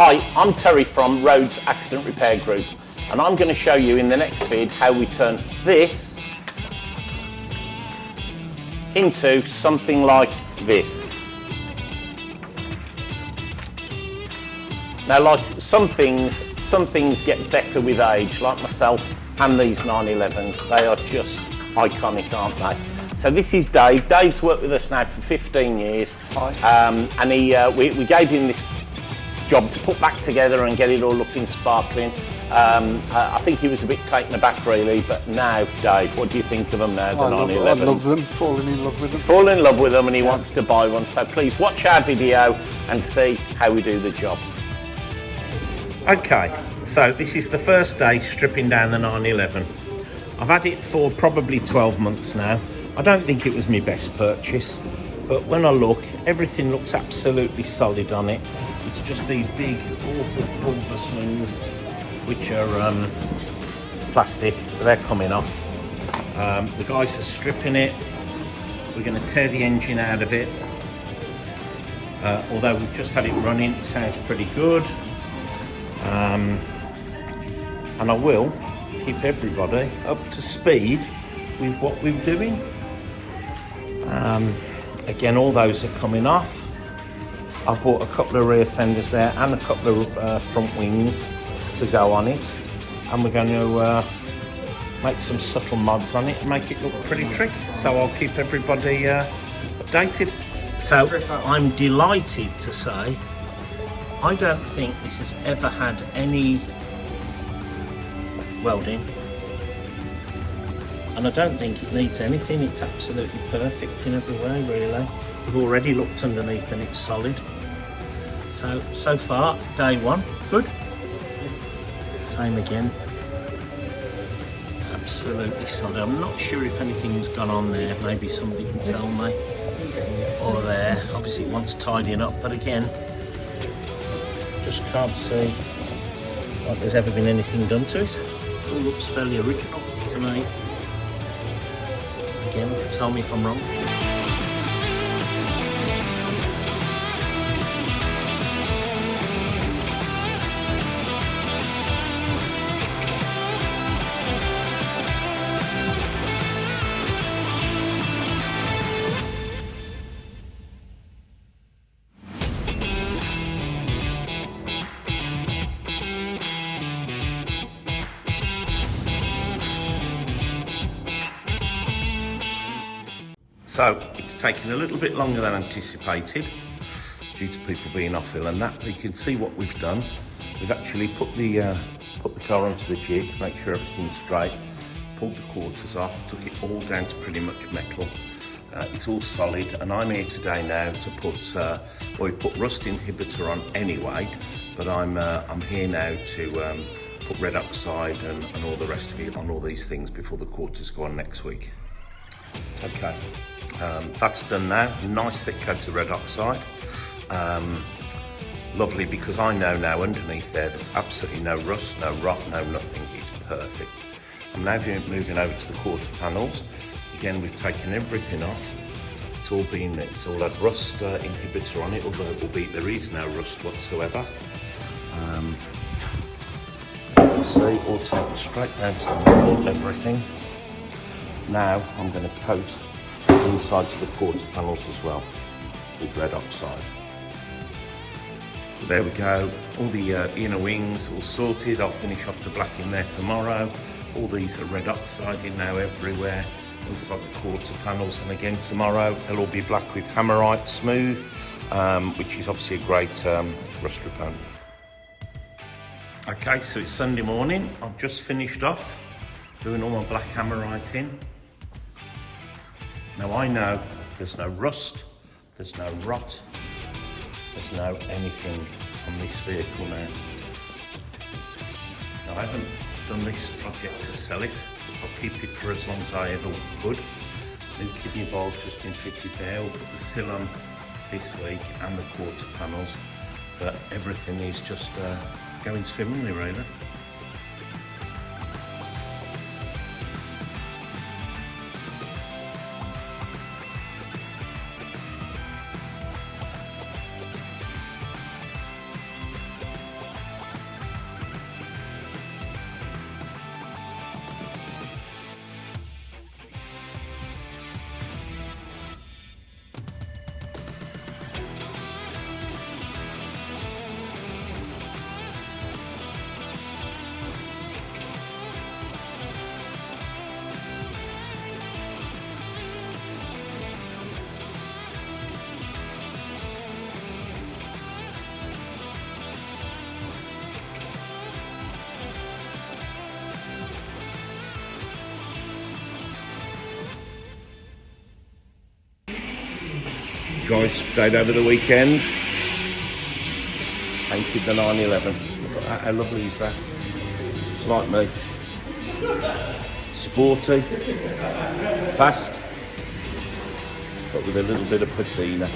Hi, I'm Terry from Rhodes Accident Repair Group, and I'm going to show you in the next vid how we turn this into something like this. Now, like some things get better with age, like myself and these 911s. They are just iconic, aren't they? So this is Dave. Dave's worked with us now for 15 years. Hi. And we gave him this job to put back together and get it all looking sparkling. I think he was a bit taken aback really, but now, Dave, what do you think of them now, the 911s? I love them, falling in love with them. Falling in love with them, and he wants to buy one. So please watch our video and see how we do the job. Okay, so this is the first day stripping down the 911. I've had it for probably 12 months now. I don't think it was my best purchase, but when I look, everything looks absolutely solid on it. It's just these big, awful bulbous wings, which are plastic, so they're coming off. The guys are stripping it. We're going to tear the engine out of it. Although we've just had it running, it sounds pretty good. And I will keep everybody up to speed with what we're doing. Again, all those are coming off. I've bought a couple of rear fenders there and a couple of front wings to go on it, and we're going to make some subtle mods on it and make it look pretty tricky. So I'll keep everybody updated. So I'm delighted to say I don't think this has ever had any welding, and I don't think it needs anything. It's absolutely perfect in every way, really. We've already looked underneath and it's solid. So far, day one, good. Same again. Absolutely solid. I'm not sure if anything's gone on there. Maybe somebody can tell me. Or there. Obviously it wants tidying up, but again, just can't see like there's ever been anything done to it. It all looks fairly original to me. Again, tell me if I'm wrong. So it's taken a little bit longer than anticipated due to people being off ill and that, but you can see what we've done. We've actually put the car onto the jig, make sure everything's straight, pulled the quarters off, took it all down to pretty much metal. It's all solid, and I'm here today now to put, well, we put rust inhibitor on anyway, but I'm here now to put red oxide and all the rest of it on all these things before the quarters go on next week. Okay, that's done now. Nice thick coat of red oxide. Lovely, because I know now underneath there's absolutely no rust, no rot, no nothing. It's perfect. I'm now moving over to the quarter panels. Again, we've taken everything off. It's all had rust inhibitor on it, although there is no rust whatsoever. See, all taken straight down to the middle, everything. Now I'm going to coat the insides of the quarter panels as well with red oxide. So there we go, all the inner wings all sorted. I'll finish off the black in there tomorrow. All these are red oxide in now everywhere inside the quarter panels, and again tomorrow they'll all be black with Hammerite Smooth, which is obviously a great rust repellent. Okay, so it's Sunday morning. I've just finished off doing all my black Hammerite in. Now I know there's no rust, there's no rot, there's no anything on this vehicle now. Now I haven't done this project to sell it. I'll keep it for as long as I ever could. New kidney bowl's just been fitted there. We'll put the sill on this week and the quarter panels, but everything is just going swimmingly really. guys stayed over the weekend. Painted the 911. Look at that, how lovely is that? It's like me. Sporty, fast, but with a little bit of patina.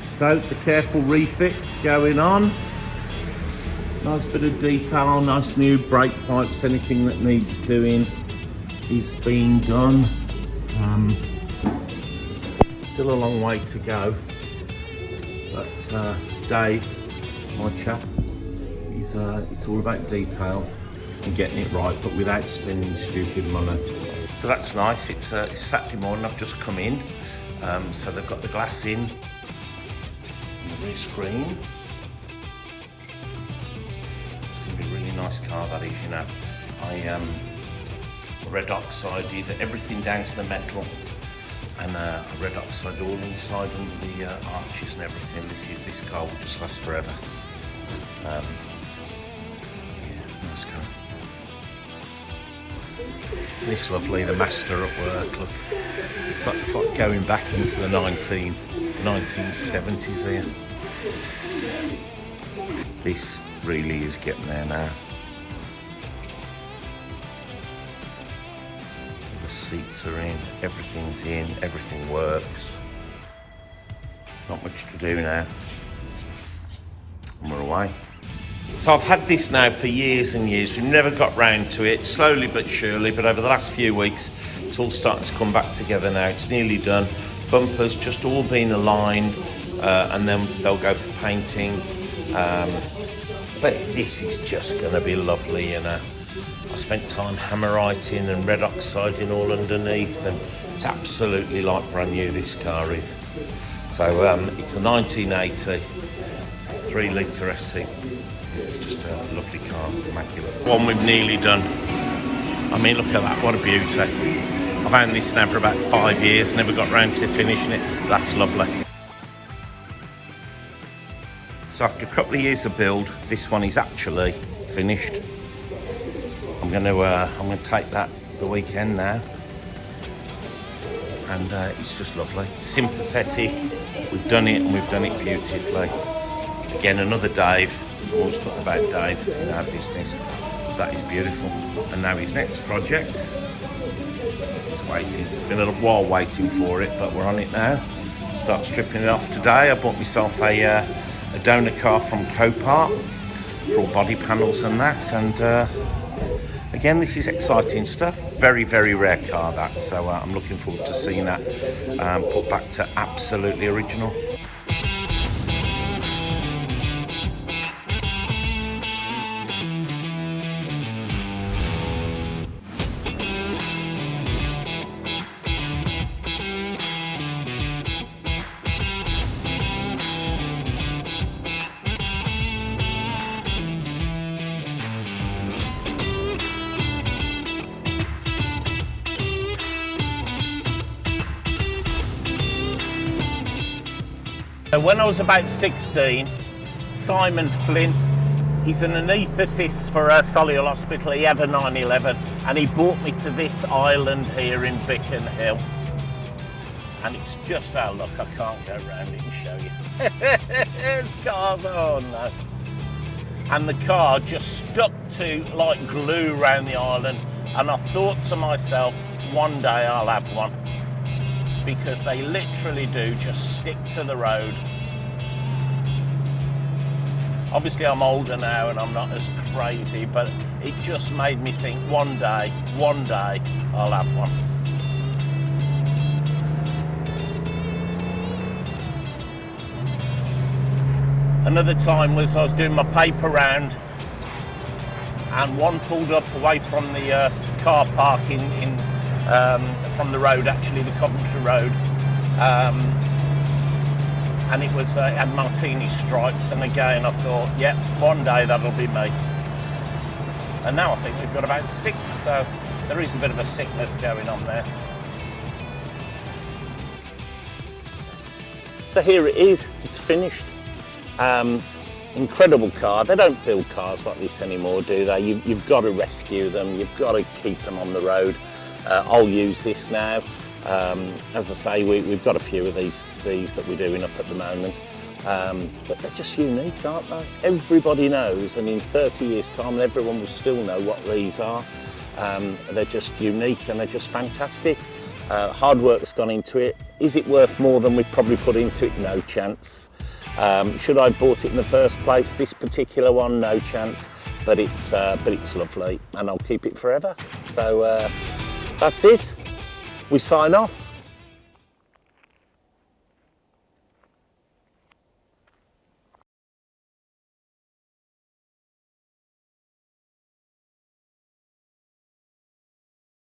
So the careful refits going on. Nice bit of detail, nice new brake pipes, anything that needs doing is being done. Still a long way to go, but Dave, my chap, it's all about detail and getting it right, but without spending stupid money. So that's nice. It's Saturday morning. I've just come in, so they've got the glass in the rear screen. It's going to be a really nice car, that is. You know, I red oxided everything down to the metal, and I red oxide all inside under the arches and everything. This car will just last forever. Nice car. This lovely, the master at work. Look, it's like going back into the 1970s here. This really is getting there now. The seats are in, everything's in, everything works. Not much to do now. And we're away. So I've had this now for years and years. We've never got round to it, slowly but surely, but over the last few weeks, it's all starting to come back together now. It's nearly done. Bumpers just all been aligned, and then they'll go for painting. But this is just going to be lovely, you know. I spent time hammerwriting and red oxiding all underneath, and it's absolutely like brand new, this car is. So it's a 1980 3-litre SC. It's just a lovely car, immaculate. One we've nearly done. I mean, look at that, what a beauty. I've owned this now for about 5 years, never got round to finishing it. That's lovely. So after a couple of years of build, this one is actually finished. I'm going to take that the weekend now, and it's just lovely, sympathetic. We've done it, and we've done it beautifully. Again, another Dave. We've always talked about Dave's in our business. That is beautiful. And now his next project is waiting. It's been a little while waiting for it, but we're on it now. Start stripping it off today. I bought myself a donor car from Copart for all body panels and that. And again, this is exciting stuff. Very, very rare car, that. So I'm looking forward to seeing that put back to absolutely original. When I was about 16, Simon Flint, he's an anaesthetist for Solihull Hospital. He had a 911 and he brought me to this island here in Beacon Hill. And it's just, oh look, I can't go around it and show you. It's cars, oh no. And the car just stuck to like glue around the island. And I thought to myself, one day I'll have one. Because they literally do just stick to the road. Obviously I'm older now and I'm not as crazy, but it just made me think one day I'll have one. Another time was I was doing my paper round and one pulled up away from the car park from the road, actually the Coventry Road, and it had martini stripes, and again I thought, yep, one day that'll be me. And now I think we've got about 6, so there is a bit of a sickness going on there. So here it is, it's finished. Incredible car. They don't build cars like this anymore, do they? You've got to rescue them, you've got to keep them on the road. I'll use this now. As I say, we've got a few of these that we're doing up at the moment, but they're just unique, aren't they? Everybody knows, and in 30 years time everyone will still know what these are. They're just unique and they're just fantastic. Hard work's gone into it. Is it worth more than we probably put into it? No chance. Should I have bought it in the first place? This particular one, no chance. But it's lovely, and I'll keep it forever. So that's it. We sign off.